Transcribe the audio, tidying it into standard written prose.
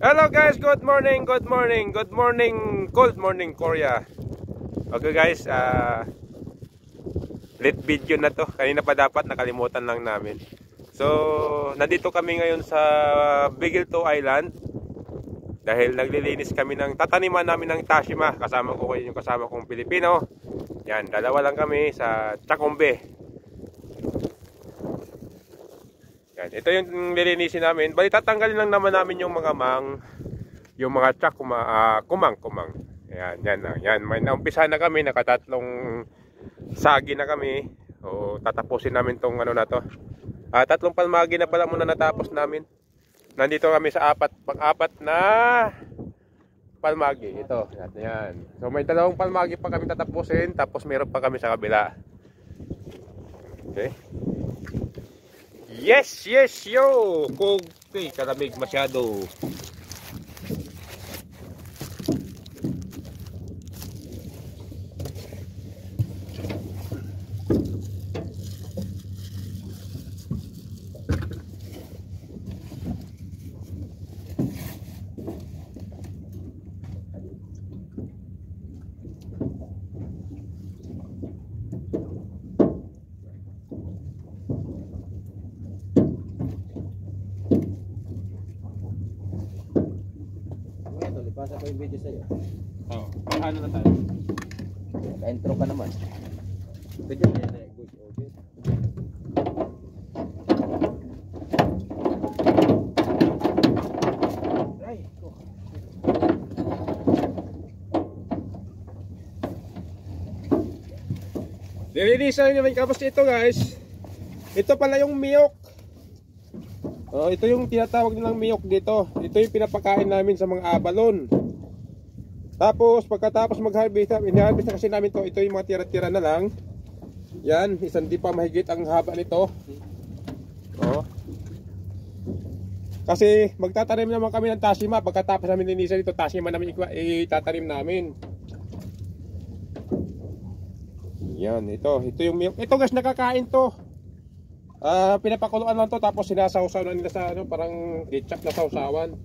Hello guys, good morning, good morning, good morning, cold morning Korea. Okay guys, late video na to. Kanina pa dapat, nakalimutan lang namin. So, nandito kami ngayon sa Bigilto Island. Dahil naglilinis kami ng tataniman namin ng Tashima. Kasama ko yung kasama kong Pilipino. Yan, dalawa lang kami sa Chakombe. Yan, ito yung nilinisin namin. Bali tatanggalin lang naman namin yung mga yung mga kumang. Yan. May naumpisa na kami, nakatatlong sagi na kami. O tatapusin namin tong ano na to. Tatlong palmagi na pala muna natapos namin. Nandito kami sa pang-apat na palmagi. Ito, yan. So may dalawang palmagi pa kami tatapusin, tapos meron pa kami sa kabila. Okay. Yes, yo! Okay, kalamig masyado. Pasa ko yung video sa'yo. Oo. Ano na tayo? Ka-intro ka naman. Video na yan. Good. Okay. Right. Nilinisan namin kapos ito guys. Ito pala yung miyok. Ito yung tinatawag nilang miyok dito. Ito yung pinapakain namin sa mga abalon. Tapos pagkatapos mag-harvest, in-harvest na kasi namin to. Ito yung mga tira-tira na lang. Yan, isang di pa mahigit ang haba nito. Kasi magtatanim naman kami ng Tashima. Pagkatapos namin linisan ito, Tashima namin itatanim namin. Yan, ito yung miyok. Ito guys, nakakain to. Pinapakuluan lang to, tapos sinasawsaw na nila sa parang ketchup na sausawan.